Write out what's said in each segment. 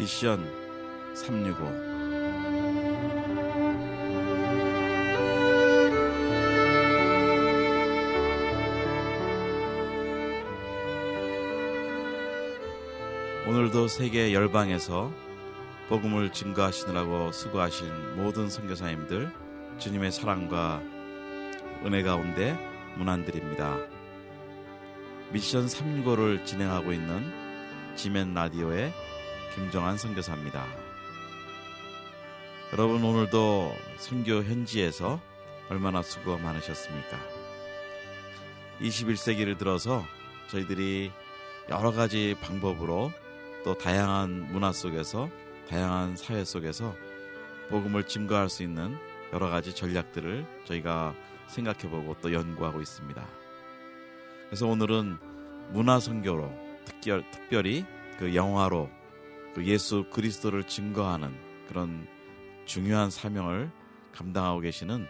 미션 365. 오늘도 세계 열방에서 복음을 증거하시느라고 수고하신 모든 선교사님들 주님의 사랑과 은혜 가운데 문안드립니다. 미션 365를 진행하고 있는 지멘 라디오의 김정한 선교사입니다. 여러분, 오늘도 선교 현지에서 얼마나 수고 많으셨습니까? 21세기를 들어서 저희들이 여러 가지 방법으로 또 다양한 문화 속에서, 다양한 사회 속에서 복음을 증거할 수 있는 여러 가지 전략들을 저희가 생각해보고 또 연구하고 있습니다. 그래서 오늘은 문화 선교로 특별히 그 영화로 그 예수 그리스도를 증거하는 그런 중요한 사명을 감당하고 계시는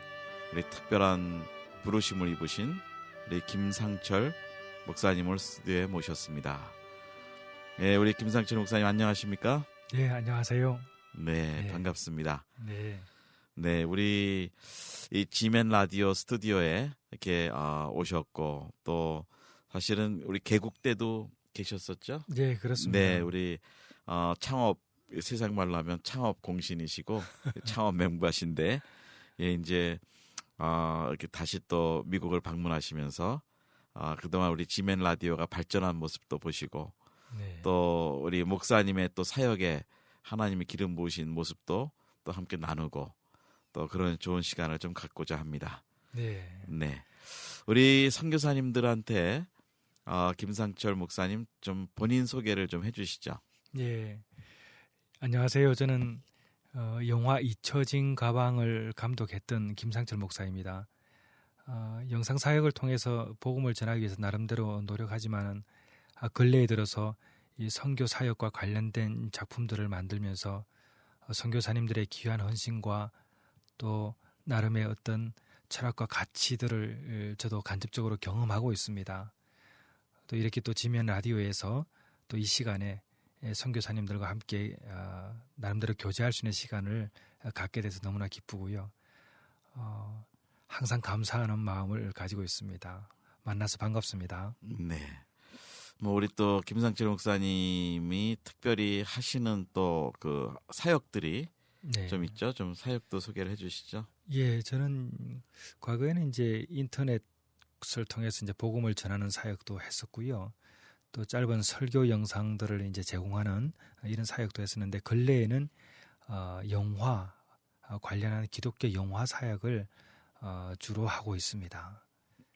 우리 특별한 부르심을 입으신 우리 김상철 목사님을 스튜디오에 모셨습니다. 네, 우리 김상철 목사님 안녕하십니까? 네, 안녕하세요. 네, 반갑습니다. 네. 네, 우리 이 지멘 라디오 스튜디오에 이렇게 오셨고, 또 사실은 우리 개국 때도 계셨었죠? 네, 그렇습니다. 네, 우리 창업, 세상 말로 하면 창업 공신이시고 창업 멤버신데, 예, 이제 이렇게 다시 또 미국을 방문하시면서 그동안 우리 지멘 라디오가 발전한 모습도 보시고, 네. 또 우리 목사님의 또 사역에 하나님이 기름 부으신 모습도 또 함께 나누고, 또 그런 좋은 시간을 좀 갖고자 합니다. 네. 네, 우리 선교사님들한테 김상철 목사님 좀 본인 소개를 좀 해주시죠. 네. 안녕하세요. 저는 영화 잊혀진 가방을 감독했던 김상철 목사입니다. 영상 사역을 통해서 복음을 전하기 위해서 나름대로 노력하지만은 근래에 들어서 이 선교 사역과 관련된 작품들을 만들면서 선교사님들의 귀한 헌신과 또 나름의 어떤 철학과 가치들을 저도 간접적으로 경험하고 있습니다. 또 이렇게 또 지멘 라디오에서 또 이 시간에 선교사님들과 함께 나름대로 교제할 수 있는 시간을 갖게 돼서 너무나 기쁘고요. 항상 감사하는 마음을 가지고 있습니다. 만나서 반갑습니다. 네. 뭐 우리 또 김상철 목사님이 특별히 하시는 또 그 사역들이 네. 좀 있죠. 좀 사역도 소개를 해주시죠. 예, 저는 과거에는 이제 인터넷을 통해서 이제 복음을 전하는 사역도 했었고요. 또 짧은 설교 영상들을 이제 제공하는 이런 사역도 했었는데, 근래에는 영화 관련한 기독교 영화 사역을 주로 하고 있습니다.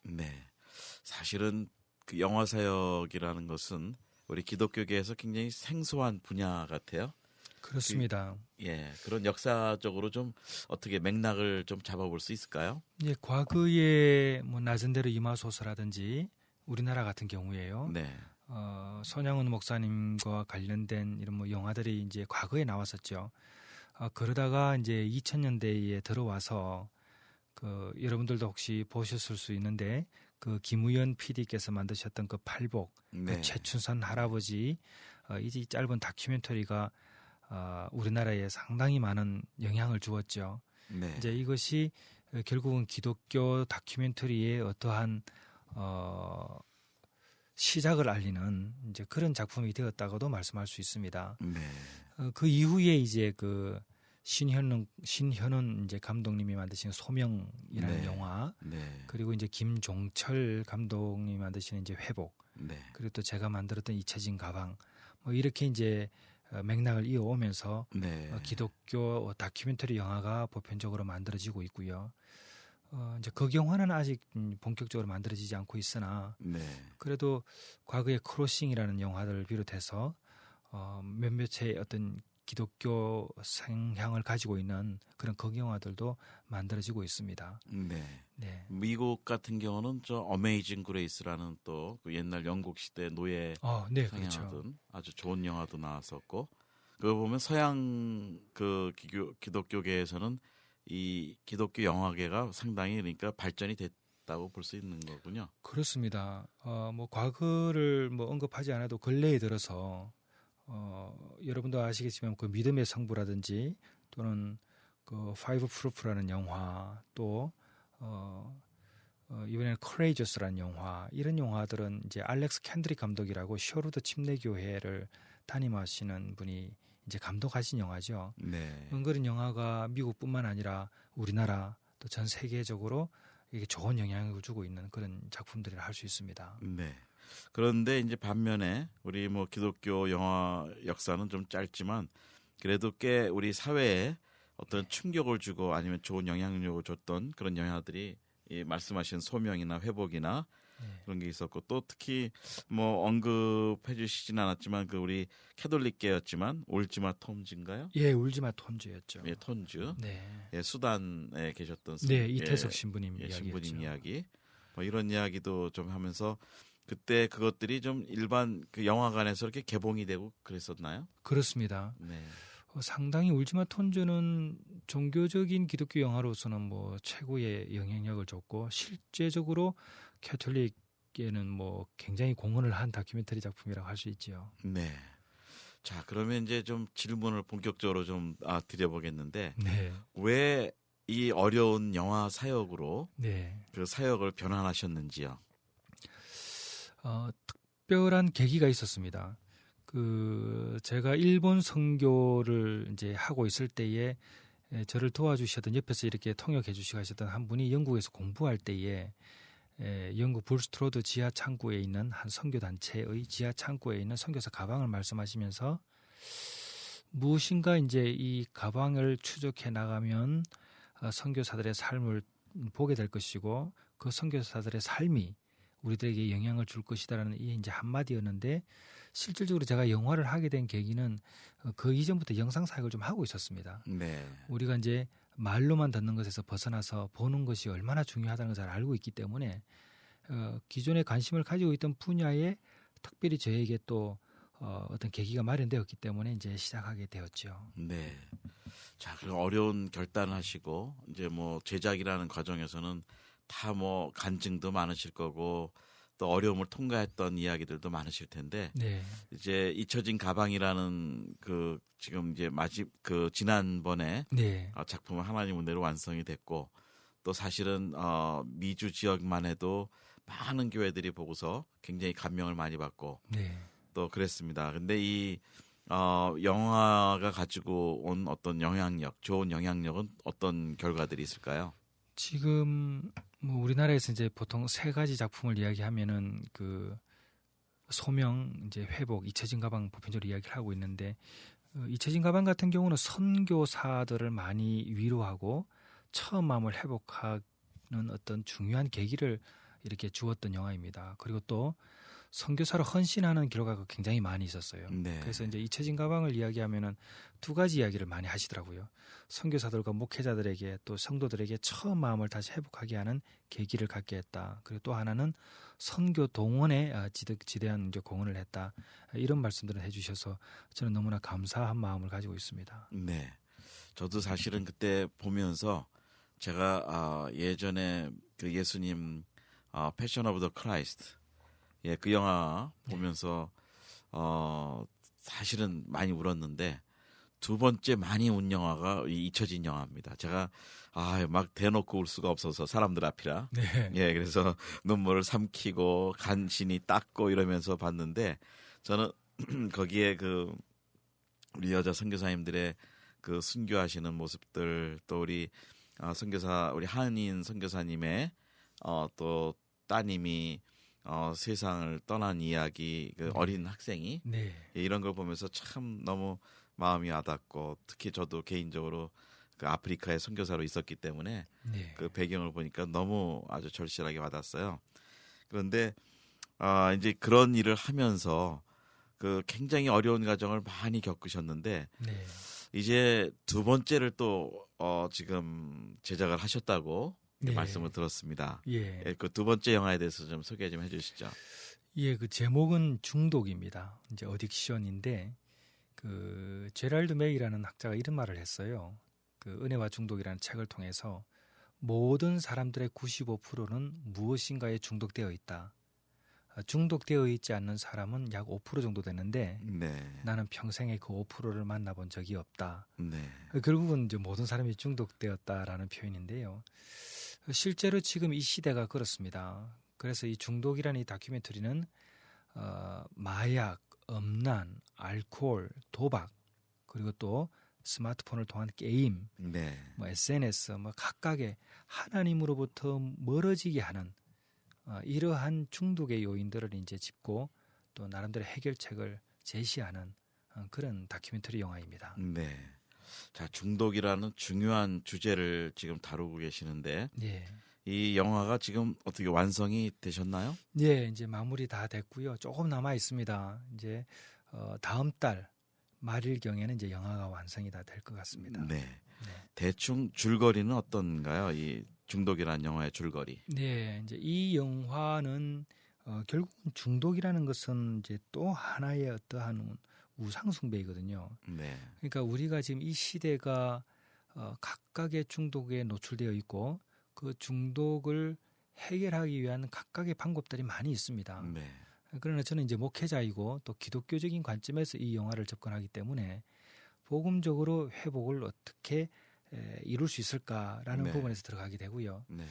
네. 사실은 그 영화 사역이라는 것은 우리 기독교계에서 굉장히 생소한 분야 같아요. 그렇습니다. 예, 그런 역사적으로 좀 어떻게 맥락을 좀 잡아볼 수 있을까요? 예, 과거에 뭐 낮은 대로 임하소서라든지 우리나라 같은 경우에요. 네. 손양훈 목사님과 관련된 이런 뭐 영화들이 이제 과거에 나왔었죠. 그러다가 이제 2000년대에 들어와서 그 여러분들도 혹시 보셨을 수 있는데, 그 김우연 PD께서 만드셨던 그 팔복, 네. 그 최춘선 할아버지 이 짧은 다큐멘터리가 우리나라에 상당히 많은 영향을 주었죠. 네. 이제 이것이 결국은 기독교 다큐멘터리의 어떠한 시작을 알리는 이제 그런 작품이 되었다고도 말씀할 수 있습니다. 네. 그 이후에 이제 그 신현은 이제 감독님이 만드신 소명이라는 네. 영화, 네. 그리고 이제 김종철 감독님이 만드시는 이제 회복, 네. 그리고 또 제가 만들었던 잊혀진 가방, 뭐 이렇게 이제 맥락을 이어오면서 네. 기독교 다큐멘터리 영화가 보편적으로 만들어지고 있고요. 이제 극영화는 아직 본격적으로 만들어지지 않고 있으나, 네. 그래도 과거에 크로싱이라는 영화들을 비롯해서 몇몇의 어떤 기독교 성향을 가지고 있는 그런 극영화들도 만들어지고 있습니다. 네. 네. 미국 같은 경우는 저 어메이징 그레이스라는 또 그 옛날 영국 시대 노예 네, 상영하던 그렇죠. 아주 좋은 영화도 나왔었고, 그거 보면 서양 그 기독교계에서는 이 기독교 영화계가 상당히 그러니까 발전이 됐다고 볼 수 있는 거군요. 그렇습니다. 뭐 과거를 뭐 언급하지 않아도 근래에 들어서 여러분도 아시겠지만 그 믿음의 성부라든지 또는 그 파이브 프루프라는 영화 또 이번에는 커레이저스라는 영화 이런 영화들은 이제 알렉스 캔드릭 감독이라고 셔루드 침례교회를 담임하시는 분이 이제 감독하신 영화죠. 네. 그런 영화가 미국뿐만 아니라 우리나라 또 전 세계적으로 이게 좋은 영향을 주고 있는 그런 작품들이라 할 수 있습니다. 네. 그런데 이제 반면에 우리 뭐 기독교 영화 역사는 좀 짧지만 그래도 꽤 우리 사회에 어떤 충격을 주고 아니면 좋은 영향력을 줬던 그런 영화들이 이 말씀하신 소명이나 회복이나 그런 게 있었고 또 특히 뭐 언급해 주시진 않았지만 그 우리 캐톨릭계였지만 올지마 톰즈인가요? 예, 울지마 톤즈였죠. 예, 톤즈. 네. 예, 수단에 계셨던 네, 이태석 신부님 예, 이야기였죠. 신부님 이야기. 뭐 이런 이야기도 좀 하면서 그때 그것들이 좀 일반 그 영화관에서 이렇게 개봉이 되고 그랬었나요? 그렇습니다. 네. 상당히 울지마 톤즈는 종교적인 기독교 영화로서는 뭐 최고의 영향력을 줬고 실제적으로 캐톨릭에는 뭐 굉장히 공헌을 한 다큐멘터리 작품이라고 할 수 있지요. 네. 자, 그러면 이제 좀 질문을 본격적으로 좀 드려보겠는데 네. 왜 이 어려운 영화 사역으로 네. 그 사역을 변환하셨는지요? 특별한 계기가 있었습니다. 제가 일본 선교를 이제 하고 있을 때에 저를 도와주셨던 옆에서 이렇게 통역해 주시던 한 분이 영국에서 공부할 때에 영국 불스트로드 지하 창구에 있는 한 선교 단체의 지하 창구에 있는 선교사 가방을 말씀하시면서 무엇인가 이제 이 가방을 추적해 나가면 선교사들의 삶을 보게 될 것이고 그 선교사들의 삶이 우리들에게 영향을 줄 것이다라는 이 이제 한마디였는데 실질적으로 제가 영화를 하게 된 계기는 그 이전부터 영상 사역을 좀 하고 있었습니다. 네. 우리가 이제 말로만 듣는 것에서 벗어나서 보는 것이 얼마나 중요하다는 걸 잘 알고 있기 때문에 기존에 관심을 가지고 있던 분야에 특별히 저에게 또 어떤 계기가 마련되었기 때문에 이제 시작하게 되었죠. 네. 자, 그럼 어려운 결단을 하시고 이제 뭐 제작이라는 과정에서는 다 뭐 간증도 많으실 거고 또 어려움을 통과했던 이야기들도 많으실 텐데 네. 이제 잊혀진 가방이라는 그 지금 이제 지난번에 네. 작품은 하나님 은혜로 완성이 됐고 또 사실은 미주 지역만 해도 많은 교회들이 보고서 굉장히 감명을 많이 받고 네. 또 그랬습니다. 근데 이 영화가 가지고 온 어떤 영향력, 좋은 영향력은 어떤 결과들이 있을까요? 지금 뭐 우리나라에서 이제 보통 세 가지 작품을 이야기하면은 그 소명, 이제 회복, 잊혀진 가방 보편적으로 이야기를 하고 있는데 잊혀진 가방 같은 경우는 선교사들을 많이 위로하고 처음 마음을 회복하는 어떤 중요한 계기를 이렇게 주었던 영화입니다. 그리고 또 선교사로 헌신하는 결과가 굉장히 많이 있었어요. 네. 그래서 이제 잊혀진 가방을 이야기하면은 두 가지 이야기를 많이 하시더라고요. 선교사들과 목회자들에게 또 성도들에게 처음 마음을 다시 회복하게 하는 계기를 갖게 했다. 그리고 또 하나는 선교 동원에 지대한 이제 공헌을 했다. 이런 말씀들을 해주셔서 저는 너무나 감사한 마음을 가지고 있습니다. 네. 저도 사실은 그때 보면서 제가 예전에 그 예수님 패션 오브 더 크라이스트 예, 그 영화 보면서 사실은 많이 울었는데 두 번째 많이 운 영화가 이 잊혀진 영화입니다. 제가 막 대놓고 울 수가 없어서 사람들 앞이라. 네. 예, 그래서 눈물을 삼키고 간신히 닦고 이러면서 봤는데 저는 거기에 그 우리 여자 선교사님들의 그 순교하시는 모습들 또 우리 선교사 우리 한인 선교사님의 또 따님이 세상을 떠난 이야기 그 어린 학생이 네. 이런 걸 보면서 참 너무 마음이 와닿고 특히 저도 개인적으로 그 아프리카에 선교사로 있었기 때문에 네. 그 배경을 보니까 너무 아주 절실하게 와닿았어요. 그런데 이제 그런 일을 하면서 그 굉장히 어려운 과정을 많이 겪으셨는데 네. 이제 두 번째를 또 지금 제작을 하셨다고 네. 말씀을 들었습니다. 예. 그 두 번째 영화에 대해서 좀 소개 좀 해주시죠. 예, 그 제목은 중독입니다. 이제 어딕션인데 그 제랄드 메이라는 학자가 이런 말을 했어요. 그 은혜와 중독이라는 책을 통해서 모든 사람들의 95%는 무엇인가에 중독되어 있다. 중독되어 있지 않는 사람은 약 5% 정도 되는데 네. 나는 평생에 그 5%를 만나본 적이 없다. 네. 결국은 이제 모든 사람이 중독되었다라는 표현인데요. 실제로 지금 이 시대가 그렇습니다. 그래서 이 중독이라는 이 다큐멘터리는 마약, 음란, 알코올, 도박 그리고 또 스마트폰을 통한 게임, 네. 뭐 SNS, 뭐 각각의 하나님으로부터 멀어지게 하는 이러한 중독의 요인들을 이제 짚고 또 나름대로 해결책을 제시하는 그런 다큐멘터리 영화입니다. 네. 자, 중독이라는 중요한 주제를 지금 다루고 계시는데 예. 이 영화가 지금 어떻게 완성이 되셨나요? 예, 이제 마무리 다 됐고요. 조금 남아 있습니다. 이제 다음 달 말일경에는 이제 영화가 완성이 다 될 것 같습니다. 네. 네. 대충 줄거리는 어떤가요? 이 중독이라는 영화의 줄거리. 네, 이제 이 영화는 결국 중독이라는 것은 이제 또 하나의 어떠한 우상 숭배이거든요. 네. 그러니까 우리가 지금 이 시대가 각각의 중독에 노출되어 있고 그 중독을 해결하기 위한 각각의 방법들이 많이 있습니다. 네. 그러나 저는 이제 목회자이고 또 기독교적인 관점에서 이 영화를 접근하기 때문에 복음적으로 회복을 어떻게 이룰 수 있을까라는 네. 부분에서 들어가게 되고요. 네.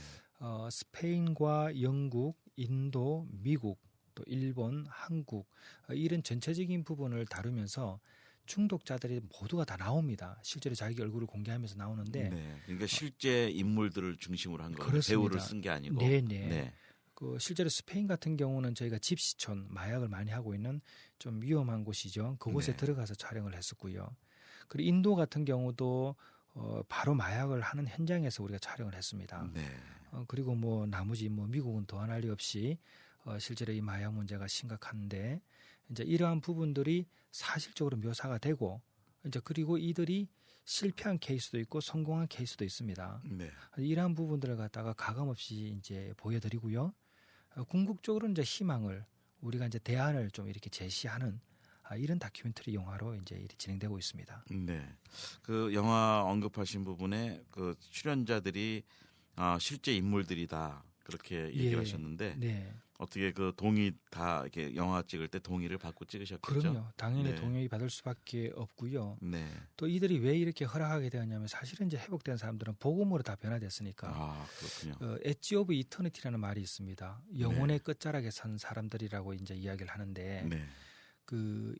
스페인과 영국, 인도, 미국, 또 일본, 한국 이런 전체적인 부분을 다루면서 중독자들이 모두가 다 나옵니다. 실제로 자기 얼굴을 공개하면서 나오는데 네. 그러니까 실제 인물들을 중심으로 한 거예요. 그렇습니다. 배우를 쓴 게 아니고. 네네. 네. 그 실제로 스페인 같은 경우는 저희가 집시촌 마약을 많이 하고 있는 좀 위험한 곳이죠. 그곳에 네. 들어가서 촬영을 했었고요. 그리고 인도 같은 경우도 바로 마약을 하는 현장에서 우리가 촬영을 했습니다. 네. 그리고 뭐 나머지 뭐 미국은 더한 할 리 없이 실제로 이 마약 문제가 심각한데 이제 이러한 부분들이 사실적으로 묘사가 되고 이제 그리고 이들이 실패한 케이스도 있고 성공한 케이스도 있습니다. 네. 이러한 부분들을 갖다가 가감없이 이제 보여드리고요. 궁극적으로 이제 희망을 우리가 이제 대안을 좀 이렇게 제시하는 이런 다큐멘터리 영화로 이제 이렇게 진행되고 있습니다. 네. 그 영화 언급하신 부분에 그 출연자들이 실제 인물들이다 그렇게 얘기를 예. 하셨는데 네. 어떻게 그 동의 다 이렇게 영화 찍을 때 동의를 받고 찍으셨겠죠? 그럼요. 당연히 네. 동의 받을 수밖에 없고요. 네. 또 이들이 왜 이렇게 허락하게 되었냐면 사실은 이제 회복된 사람들은 복음으로 다 변화됐으니까. 그렇군요. 엣지 오브 이터니티라는 말이 있습니다. 영혼의 끝자락에 선 사람들이라고 이제 이야기를 하는데 네.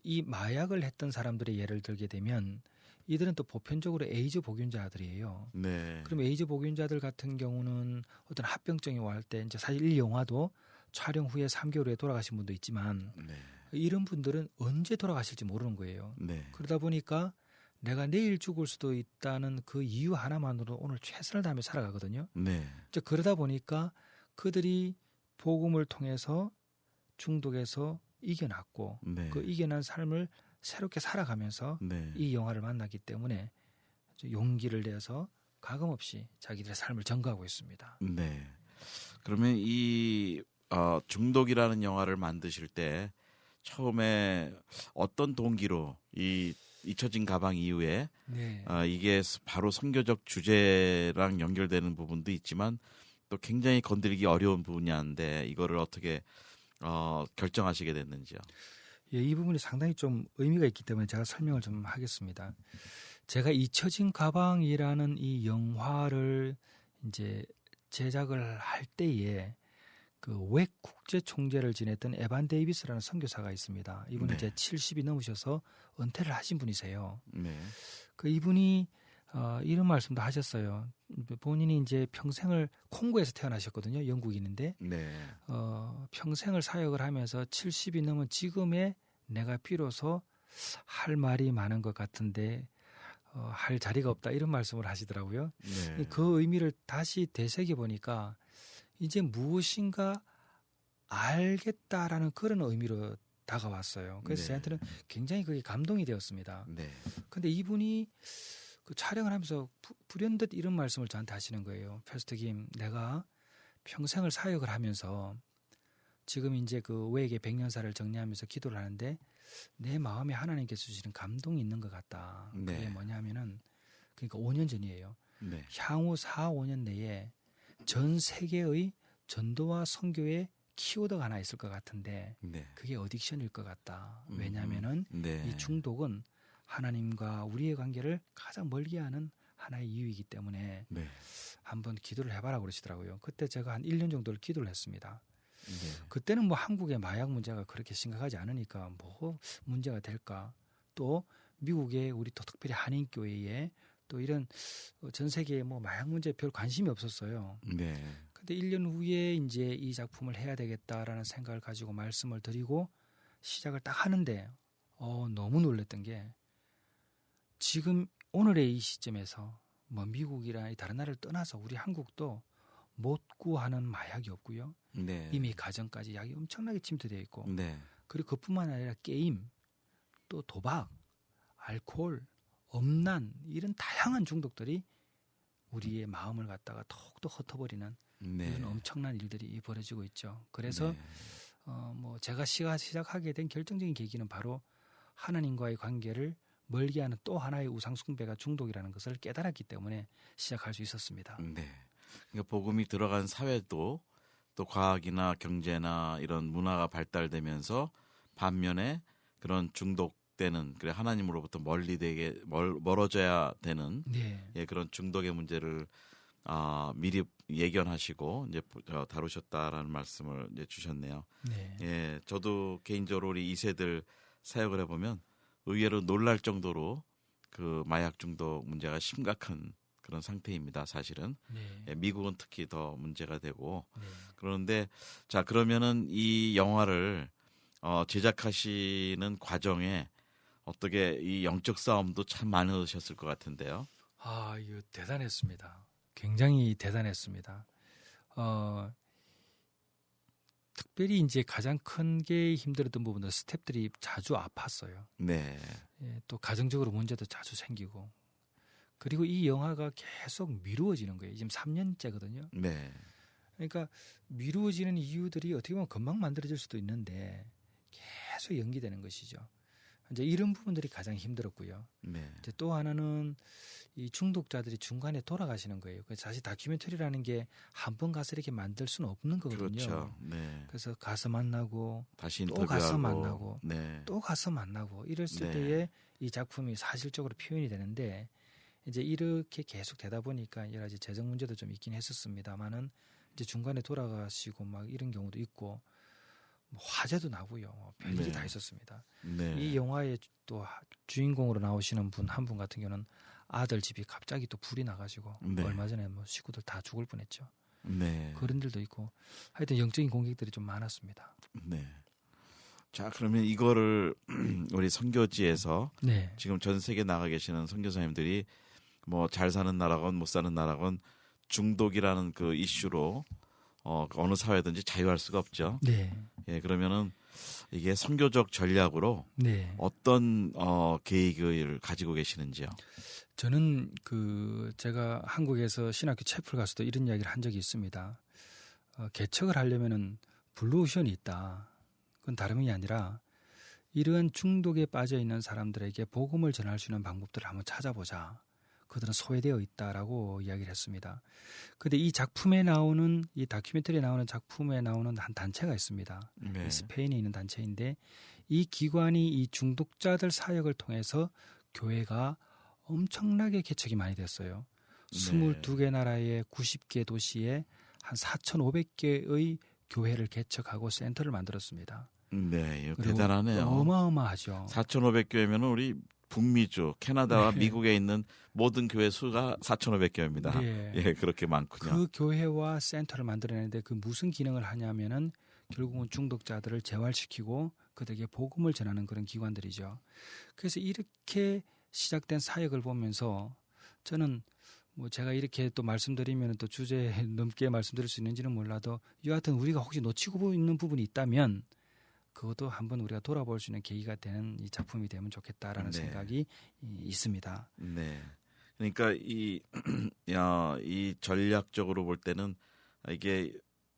이 마약을 했던 사람들의 예를 들게 되면 이들은 또 보편적으로 에이즈 복용자들이에요. 네. 그럼 에이즈 복용자들 같은 경우는 어떤 합병증이 올 때 이제 사실 이 영화도 촬영 후에 3개월 후에 돌아가신 분도 있지만 네. 이런 분들은 언제 돌아가실지 모르는 거예요. 네. 그러다 보니까 내가 내일 죽을 수도 있다는 그 이유 하나만으로 오늘 최선을 다하며 살아가거든요. 네. 이제 그러다 보니까 그들이 복음을 통해서 중독에서 이겨났고 네. 그 이겨난 삶을 새롭게 살아가면서 네. 이 영화를 만났기 때문에 용기를 내서 가감없이 자기들의 삶을 전가하고 있습니다. 네. 그러면 이 중독이라는 영화를 만드실 때 처음에 어떤 동기로 이 잊혀진 가방 이후에 네. 이게 바로 선교적 주제랑 연결되는 부분도 있지만 또 굉장히 건드리기 어려운 분야인데 이거를 어떻게 결정하시게 됐는지요? 예, 이 부분이 상당히 좀 의미가 있기 때문에 제가 설명을 좀 하겠습니다. 제가 잊혀진 가방이라는 이 영화를 이제 제작을 할 때에 그 웩 국제 총재를 지냈던 에반 데이비스라는 선교사가 있습니다. 이분은 네. 이제 70이 넘으셔서 은퇴를 하신 분이세요. 네. 그 이분이 이런 말씀도 하셨어요. 본인이 이제 평생을 콩고에서 태어나셨거든요. 영국인인데 네. 평생을 사역을 하면서 70이 넘은 지금의 내가 비로소 할 말이 많은 것 같은데 할 자리가 없다 이런 말씀을 하시더라고요. 네. 그 의미를 다시 되새겨 보니까 이제 무엇인가 알겠다라는 그런 의미로 다가왔어요. 그래서 네. 저한테는 굉장히 그게 감동이 되었습니다. 네. 근데 이분이 그 촬영을 하면서 불현듯 이런 말씀을 저한테 하시는 거예요. 패스터 김, 내가 평생을 사역을 하면서 지금 이제 그 외계 백년사를 정리하면서 기도를 하는데 내 마음에 하나님께서 주시는 감동이 있는 것 같다. 네. 그게 뭐냐면은 그러니까 5년 전이에요. 네. 향후 4, 5년 내에 전 세계의 전도와 선교의 키워드가 하나 있을 것 같은데 네. 그게 어딕션일 것 같다. 왜냐하면은 네. 이 중독은 하나님과 우리의 관계를 가장 멀게 하는 하나의 이유이기 때문에 네. 한번 기도를 해봐라 그러시더라고요. 그때 제가 한 1년 정도를 기도를 했습니다. 네. 그때는 뭐 한국의 마약 문제가 그렇게 심각하지 않으니까 뭐 문제가 될까. 또 미국의 우리 또 특별히 한인교회에 또 이런 전 세계에 뭐 마약 문제에 별 관심이 없었어요. 네. 근데 1년 후에 이제 이 작품을 해야 되겠다라는 생각을 가지고 말씀을 드리고 시작을 딱 하는데 너무 놀랐던 게 지금 오늘의 이 시점에서 뭐 미국이나 다른 나라를 떠나서 우리 한국도 못 구하는 마약이 없고요. 네. 이미 가정까지 약이 엄청나게 침투되어 있고 네. 그리고 그뿐만 아니라 게임, 또 도박, 알코올, 음란 이런 다양한 중독들이 우리의 마음을 갖다가 더욱더 흩어버리는 네. 이런 엄청난 일들이 벌어지고 있죠. 그래서 네. 뭐 제가 시작하게 된 결정적인 계기는 바로 하나님과의 관계를 멀게 하는 또 하나의 우상 숭배가 중독이라는 것을 깨달았기 때문에 시작할 수 있었습니다. 네. 그러니까 복음이 들어간 사회도 또 과학이나 경제나 이런 문화가 발달되면서 반면에 그런 중독되는 그래 하나님으로부터 멀어져야 되는 네. 예, 그런 중독의 문제를 미리 예견하시고 이제 다루셨다라는 말씀을 이제 주셨네요. 네. 예, 저도 개인적으로 우리 2세들 사역을 해보면 의외로 놀랄 정도로 그 마약 중독 문제가 심각한 그런 상태입니다. 사실은 네. 예, 미국은 특히 더 문제가 되고 네. 그런데 자 그러면은 이 영화를 제작하시는 과정에 어떻게 이 영적 싸움도 참 많으셨을 것 같은데요. 이거 대단했습니다. 굉장히 대단했습니다. 특별히 이제 가장 큰 게 힘들었던 부분은 스태프들이 자주 아팠어요. 네. 예, 또 가정적으로 문제도 자주 생기고 그리고 이 영화가 계속 미루어지는 거예요. 지금 3년째거든요. 네. 그러니까 미루어지는 이유들이 어떻게 보면 금방 만들어질 수도 있는데 계속 연기되는 것이죠. 이제 이런 부분들이 가장 힘들었고요. 네. 이제 또 하나는 이 중독자들이 중간에 돌아가시는 거예요. 사실 다큐멘터리라는 게 한 번 가서 이렇게 만들 수는 없는 거거든요. 그렇죠. 네. 그래서 가서 만나고 다시 또 인터뷰하고 가서 만나고 네. 또 가서 만나고 이랬을 네. 때에 이 작품이 사실적으로 표현이 되는데 이제 이렇게 계속 되다 보니까 여러 가지 재정 문제도 좀 있긴 했었습니다만은 이제 중간에 돌아가시고 막 이런 경우도 있고 뭐 화재도 나고요. 별일이 네. 다 있었습니다. 네. 이 영화의 또 주인공으로 나오시는 분 한 분 같은 경우는 아들 집이 갑자기 또 불이 나가지고 네. 얼마 전에 뭐 식구들 다 죽을 뻔했죠. 네. 그런 일도 있고 하여튼 영적인 공격들이 좀 많았습니다. 네. 자, 그러면 이거를 우리 선교지에서 네, 지금 전 세계 나가 계시는 선교사님들이 뭐 잘 사는 나라건 못 사는 나라건 중독이라는 그 이슈로 어느 사회든지 자유할 수가 없죠. 네, 예, 그러면은 이게 선교적 전략으로 네. 어떤 계획을 가지고 계시는지요? 저는 제가 한국에서 신학교 채플 가서도 이런 이야기를 한 적이 있습니다. 개척을 하려면은 블루오션이 있다. 그건 다름이 아니라 이러한 중독에 빠져 있는 사람들에게 복음을 전할 수 있는 방법들을 한번 찾아보자. 그들은 소외되어 있다라고 이야기를 했습니다. 그런데 이 작품에 나오는 이 다큐멘터리에 나오는 작품에 나오는 한 단체가 있습니다. 네. 스페인에 있는 단체인데 이 기관이 이 중독자들 사역을 통해서 교회가 엄청나게 개척이 많이 됐어요. 네. 22개 나라의 90개 도시에 한 4,500개의 교회를 개척하고 센터를 만들었습니다. 네, 이거 그리고 대단하네요. 어마어마하죠. 4,500교회면은 우리 북미주, 캐나다와 네. 미국에 있는 모든 교회 수가 4,500교회입니다. 네. 예, 그렇게 많군요. 그 교회와 센터를 만들어내는데 그 무슨 기능을 하냐면은 결국은 중독자들을 재활시키고 그들에게 복음을 전하는 그런 기관들이죠. 그래서 이렇게 시작된 사역을 보면서 저는 뭐 제가 이렇게 또 말씀드리면 또 주제에 넘게 말씀드릴 수 있는지는 몰라도 여하튼 우리가 혹시 놓치고 있는 부분이 있다면 그것도 한번 우리가 돌아볼 수 있는 계기가 되는 이 작품이 되면 좋겠다라는 네. 생각이 있습니다. 네. 그러니까 이 전략적으로 볼 때는 이게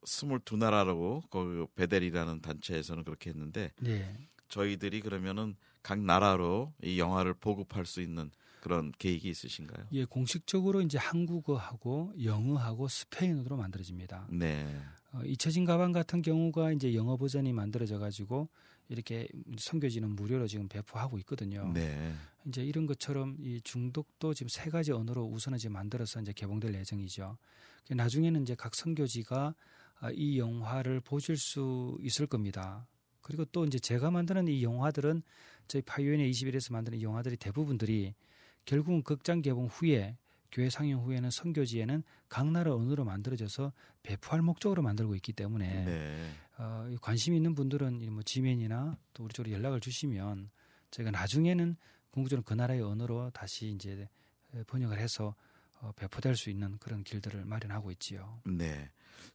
22나라라고 그 베델이라는 단체에서는 그렇게 했는데 네, 저희들이 그러면은 각 나라로 이 영화를 보급할 수 있는 그런 계획이 있으신가요? 예, 공식적으로 이제 한국어하고 영어하고 스페인어로 만들어집니다. 네. 잊혀진 가방 같은 경우가 이제 영어 버전이 만들어져 가지고 이렇게 선교지는 무료로 지금 배포하고 있거든요. 네. 이제 이런 것처럼 이 중독도 지금 3가지 언어로 우선은 지금 만들어서 이제 개봉될 예정이죠. 나중에는 이제 각 선교지가 이 영화를 보실 수 있을 겁니다. 그리고 또 이제 제가 만드는 이 영화들은 저희 파이오니아 21에서 만드는 이 영화들이 대부분들이 결국은 극장 개봉 후에 교회 상영 후에는 선교지에는 각 나라 언어로 만들어져서 배포할 목적으로 만들고 있기 때문에 네. 관심 있는 분들은 뭐 지멘이나 또 우리 쪽으로 연락을 주시면 저희가 나중에는 궁극적으로 그 나라의 언어로 다시 이제 번역을 해서 배포될 수 있는 그런 길들을 마련하고 있지요. 네.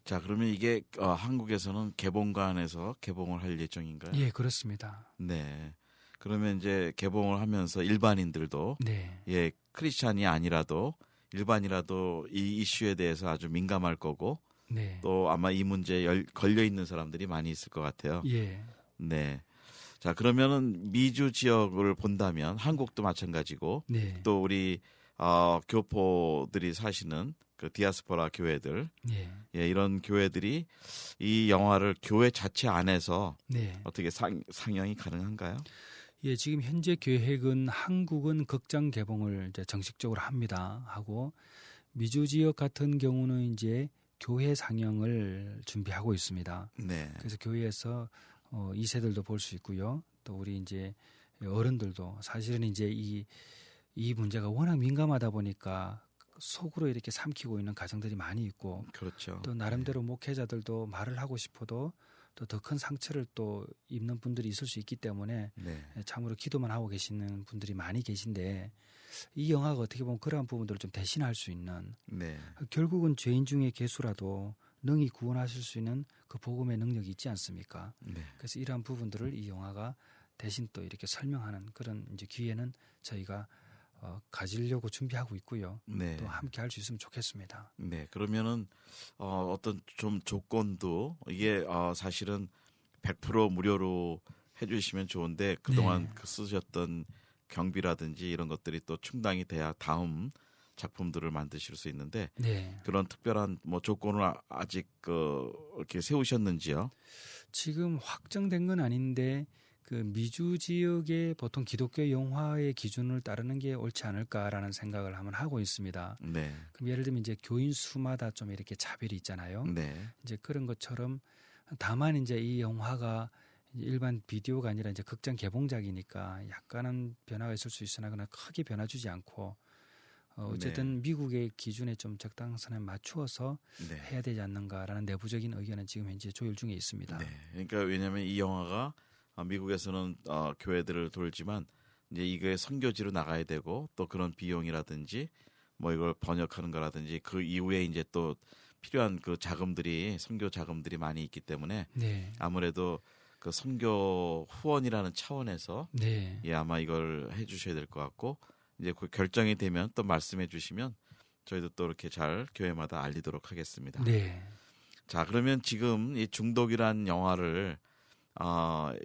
자, 그러면 이게 한국에서는 개봉관에서 개봉을 할 예정인가요? 예, 그렇습니다. 네. 그러면 이제 개봉을 하면서 일반인들도 네. 예, 크리스찬이 아니라도 일반이라도 이 이슈에 대해서 아주 민감할 거고 네. 또 아마 이 문제에 걸려 있는 사람들이 많이 있을 것 같아요. 예. 네. 자, 그러면은 미주 지역을 본다면 한국도 마찬가지고 네. 또 우리 교포들이 사시는 그 디아스포라 교회들, 예. 예, 이런 교회들이 이 영화를 교회 자체 안에서 네. 어떻게 상영이 가능한가요? 예, 지금 현재 계획은 한국은 극장 개봉을 이제 정식적으로 합니다. 하고 미주 지역 같은 경우는 이제 교회 상영을 준비하고 있습니다. 네. 그래서 교회에서 2세들도 볼 수 있고요. 또 우리 이제 어른들도 사실은 이제 이 문제가 워낙 민감하다 보니까 속으로 이렇게 삼키고 있는 가정들이 많이 있고 그렇죠. 또 나름대로 목회자들도 말을 하고 싶어도 또 더 큰 상처를 또 입는 분들이 있을 수 있기 때문에 네. 참으로 기도만 하고 계시는 분들이 많이 계신데 이 영화가 어떻게 보면 그러한 부분들을 좀 대신할 수 있는 네. 결국은 죄인 중에 개수라도 능히 구원하실 수 있는 그 복음의 능력이 있지 않습니까? 네. 그래서 이러한 부분들을 이 영화가 대신 또 이렇게 설명하는 그런 이제 기회는 저희가 가지려고 준비하고 있고요. 네. 또 함께 할 수 있으면 좋겠습니다. 네. 그러면은 어떤 좀 조건도 이게 사실은 100% 무료로 해주시면 좋은데 그동안 네. 쓰셨던 경비라든지 이런 것들이 또 충당이 돼야 다음 작품들을 만드실 수 있는데 네. 그런 특별한 뭐 조건을 아직 이렇게 세우셨는지요? 지금 확정된 건 아닌데 그 미주 지역의 보통 기독교 영화의 기준을 따르는 게 옳지 않을까라는 생각을 한번 하고 있습니다. 네. 그럼 예를 들면 이제 교인 수마다 좀 이렇게 차별이 있잖아요. 네. 이제 그런 것처럼 다만 이제 이 영화가 일반 비디오가 아니라 이제 극장 개봉작이니까 약간은 변화가 있을 수 있으나 그러나 크게 변화 주지 않고 어쨌든 미국의 기준에 좀 적당선에 맞추어서 네. 해야 되지 않는가라는 내부적인 의견은 지금 현재 조율 중에 있습니다. 네. 그러니까 왜냐하면 이 영화가 미국에서는 교회들을 돌지만 이제 이게 선교지로 나가야 되고 또 그런 비용이라든지 뭐 이걸 번역하는 거라든지 그 이후에 이제 또 필요한 그 자금들이 선교 자금들이 많이 있기 때문에 네. 아무래도 그 선교 후원이라는 차원에서 네. 예, 아마 이걸 해주셔야 될 것 같고 이제 그 결정이 되면 또 말씀해 주시면 저희도 또 이렇게 잘 교회마다 알리도록 하겠습니다. 네. 자, 그러면 지금 이 중독이란 영화를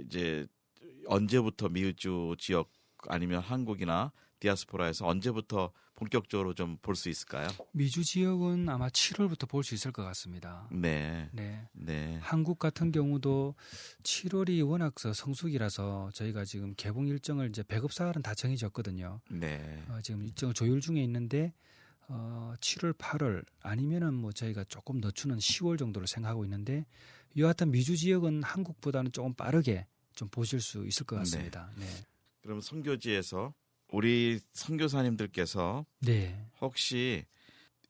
이제 언제부터 미주 지역 아니면 한국이나 디아스포라에서 언제부터 본격적으로 좀 볼 수 있을까요? 미주 지역은 아마 7월부터 볼 수 있을 것 같습니다. 네. 네. 네. 한국 같은 경우도 7월이 워낙 성수기라서 저희가 지금 개봉 일정을 이제 배급사활은 다 정해졌거든요. 네. 지금 일정을 조율 중에 있는데 7월, 8월 아니면은 뭐 저희가 조금 늦추는 10월 정도를 생각하고 있는데 여하튼 미주 지역은 한국보다는 조금 빠르게 좀 보실 수 있을 것 같습니다. 네. 그럼 선교지에서 우리 선교사님들께서 네. 혹시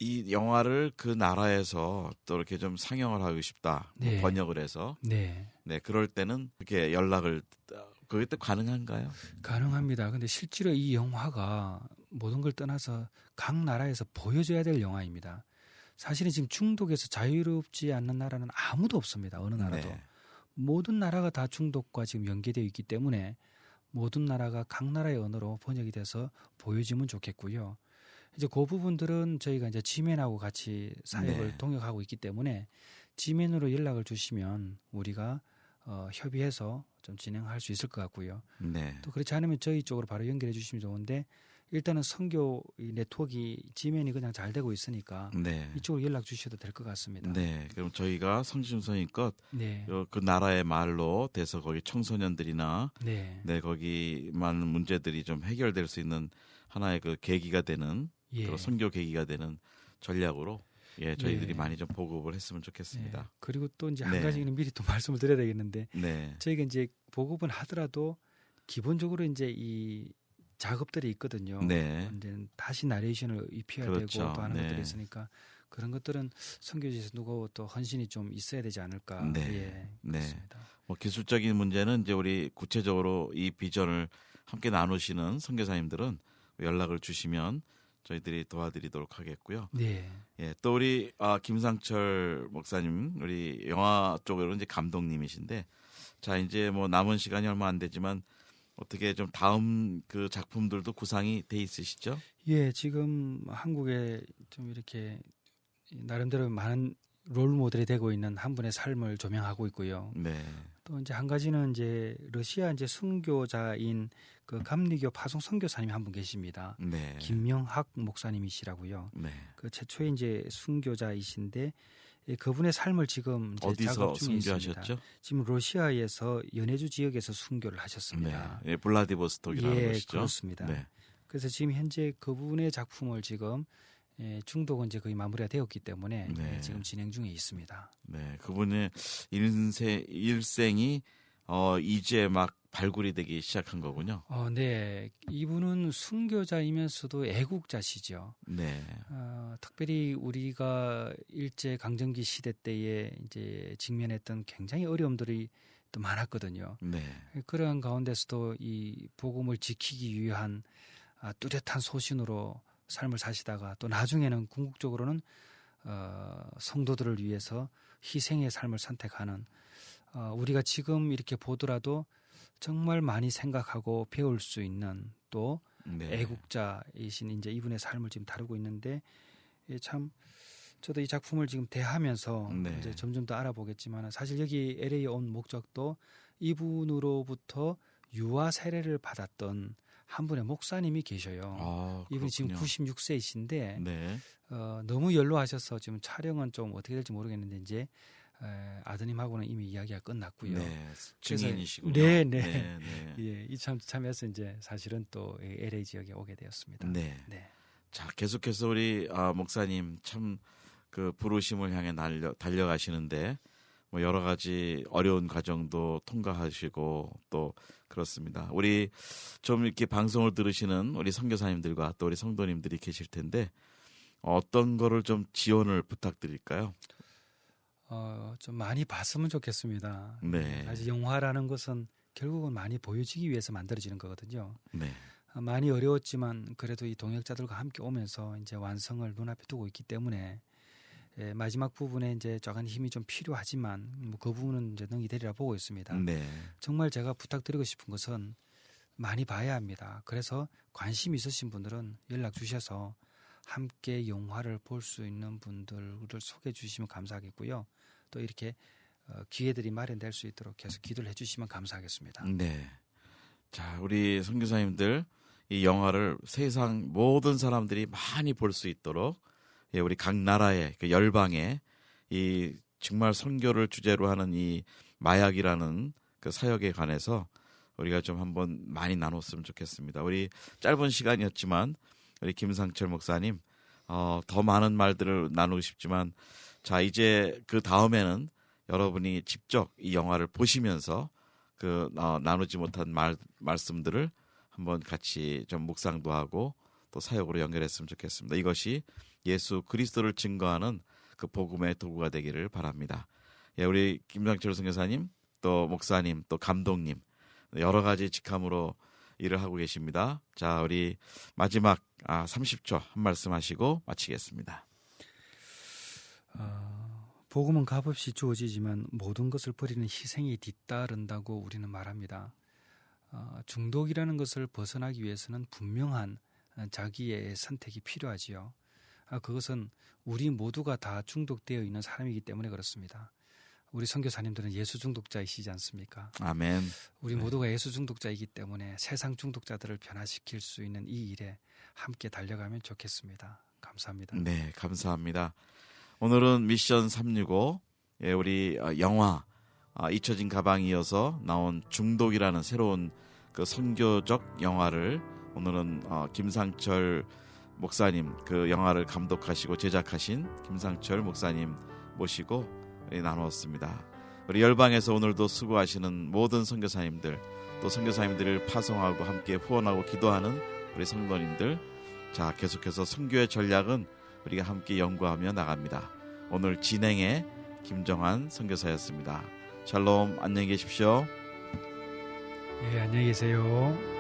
이 영화를 그 나라에서 또 이렇게 좀 상영을 하고 싶다, 뭐 네. 번역을 해서, 네. 네, 그럴 때는 이렇게 연락을 그게 또 가능한가요? 가능합니다. 근데 실제로 이 영화가 모든 걸 떠나서 각 나라에서 보여줘야 될 영화입니다. 사실은 지금 중독에서 자유롭지 않는 나라는 아무도 없습니다. 어느 나라도. 네. 모든 나라가 다 중독과 지금 연계되어 있기 때문에 모든 나라가 각 나라의 언어로 번역이 돼서 보여지면 좋겠고요. 이제 그 부분들은 저희가 이제 지멘하고 같이 사역을 네. 동역하고 있기 때문에 지멘으로 연락을 주시면 우리가 협의해서 좀 진행할 수 있을 것 같고요. 네. 또 그렇지 않으면 저희 쪽으로 바로 연결해 주시면 좋은데 일단은 선교 이 네트워크 지면이 그냥 잘 되고 있으니까 네. 이쪽으로 연락 주셔도 될 것 같습니다. 네. 그럼 저희가 성심성의껏 네. 그 나라의 말로 돼서 거기 청소년들이나 네. 네, 거기 많은 문제들이 좀 해결될 수 있는 하나의 그 계기가 되는 예. 그런 선교 계기가 되는 전략으로 저희들이 예. 많이 좀 보급을 했으면 좋겠습니다. 예. 그리고 또 이제 네. 한 가지는 미리 또 말씀을 드려야 되겠는데 네. 저희가 이제 보급은 하더라도 기본적으로 이제 이 작업들이 있거든요. 네. 이제 다시 나레이션을 입혀야 그렇죠. 되고 또 하는 네. 것들이 있으니까 그런 것들은 선교지에서 누구 또 헌신이 좀 있어야 되지 않을까. 네. 예, 네. 그렇습니다. 뭐 기술적인 문제는 이제 우리 구체적으로 이 비전을 함께 나누시는 선교사님들은 연락을 주시면 저희들이 도와드리도록 하겠고요. 네. 예, 또 우리 김상철 목사님, 우리 영화 쪽으로 이제 감독님이신데, 자 이제 뭐 남은 시간이 얼마 안 되지만 어떻게 좀 다음 그 작품들도 구상이 돼 있으시죠? 예, 지금 한국에 좀 이렇게 나름대로 많은 롤 모델이 되고 있는 한 분의 삶을 조명하고 있고요. 네, 또 이제 한 가지는 이제 러시아 이제 순교자인 그 감리교 파송 선교사님이 한 분 계십니다. 네, 김명학 목사님이시라고요. 네. 그 최초의 이제 순교자이신데 그분의 삶을 지금 이제 어디서 작업 중에 있습니다. 순교하셨죠? 지금 러시아에서 연해주 지역에서 순교를 하셨습니다. 네, 블라디보스톡이라는 예, 곳이죠. 그렇습니다. 네, 그래서 지금 현재 그분의 작품을 지금 중독은 이제 거의 마무리가 되었기 때문에 네. 지금 진행 중에 있습니다. 네, 그분의 일생이 이제 막 발굴이 되기 시작한 거군요. 네, 이분은 순교자이면서도 애국자시죠. 네, 특별히 우리가 일제 강점기 시대 때에 이제 직면했던 굉장히 어려움들이 또 많았거든요. 네, 그러한 가운데서도 이 복음을 지키기 위한 뚜렷한 소신으로 삶을 사시다가 또 나중에는 궁극적으로는 성도들을 위해서 희생의 삶을 선택하는 우리가 지금 이렇게 보더라도 정말 많이 생각하고 배울 수 있는 또 네. 애국자이신 이제 이분의 삶을 지금 다루고 있는데 참 저도 이 작품을 지금 대하면서 네. 이제 점점 더 알아보겠지만 사실 여기 LA 온 목적도 이분으로부터 유아 세례를 받았던 한 분의 목사님이 계셔요. 이분이 지금 96세이신데 네. 너무 연로하셔서 지금 촬영은 좀 어떻게 될지 모르겠는데 이제 아드님하고는 이미 이야기가 끝났고요. 네, 증인이시군요. 네. 네, 네. 예, 이참에서 이제 사실은 또 LA 지역에 오게 되었습니다. 네. 네. 자, 계속해서 우리 목사님 참 그 부르심을 향해 달려가시는데 뭐 여러 가지 어려운 과정도 통과하시고 또 그렇습니다. 우리 좀 이렇게 방송을 들으시는 우리 선교사님들과 또 우리 성도님들이 계실 텐데 어떤 거를 좀 지원을 부탁드릴까요? 좀 많이 봤으면 좋겠습니다. 네. 사실 영화라는 것은 결국은 많이 보여지기 위해서 만들어지는 거거든요. 네. 많이 어려웠지만 그래도 이 동역자들과 함께 오면서 이제 완성을 눈앞에 두고 있기 때문에 마지막 부분에 이제 조금 힘이 좀 필요하지만 뭐 그 부분은 이제 능히 되리라 보고 있습니다. 네. 정말 제가 부탁드리고 싶은 것은 많이 봐야 합니다. 그래서 관심 있으신 분들은 연락 주셔서 함께 영화를 볼 수 있는 분들을 소개해 주시면 감사하겠고요. 또 이렇게 기회들이 마련될 수 있도록 계속 기도를 해주시면 감사하겠습니다. 네. 자, 우리 선교사님들 이 영화를 세상 모든 사람들이 많이 볼 수 있도록 우리 각 나라의 그 열방에 이 정말 선교를 주제로 하는 이 마약이라는 그 사역에 관해서 우리가 좀 한번 많이 나눴으면 좋겠습니다. 우리 짧은 시간이었지만 우리 김상철 목사님 더 많은 말들을 나누고 싶지만 자 이제 그 다음에는 여러분이 직접 이 영화를 보시면서 그 나누지 못한 말씀들을 한번 같이 좀 묵상도 하고 또 사역으로 연결했으면 좋겠습니다. 이것이 예수 그리스도를 증거하는 그 복음의 도구가 되기를 바랍니다. 예, 우리 김상철 선교사님, 또 목사님, 또 감독님 여러 가지 직함으로 일을 하고 계십니다. 자, 우리 마지막 30초 한 말씀 하시고 마치겠습니다. 복음은 값없이 주어지지만 모든 것을 버리는 희생이 뒤따른다고 우리는 말합니다. 중독이라는 것을 벗어나기 위해서는 분명한 자기의 선택이 필요하지요. 그것은 우리 모두가 다 중독되어 있는 사람이기 때문에 그렇습니다. 우리 선교사님들은 예수 중독자이시지 않습니까? 아멘. 우리 모두가 예수 중독자이기 때문에 세상 중독자들을 변화시킬 수 있는 이 일에 함께 달려가면 좋겠습니다. 감사합니다. 네, 감사합니다. 오늘은 미션 365 우리 영화 잊혀진 가방에 이어서 나온 중독이라는 새로운 그 선교적 영화를 오늘은 김상철 목사님, 그 영화를 감독하시고 제작하신 김상철 목사님 모시고 나누었습니다. 우리 열방에서 오늘도 수고하시는 모든 선교사님들, 또 선교사님들을 파송하고 함께 후원하고 기도하는 우리 성도님들, 자, 계속해서 선교의 전략은 우리가 함께 연구하며 나갑니다. 오늘 진행의 김정환 선교사였습니다. 샬롬, 안녕히 계십시오. 예, 안녕히 계세요.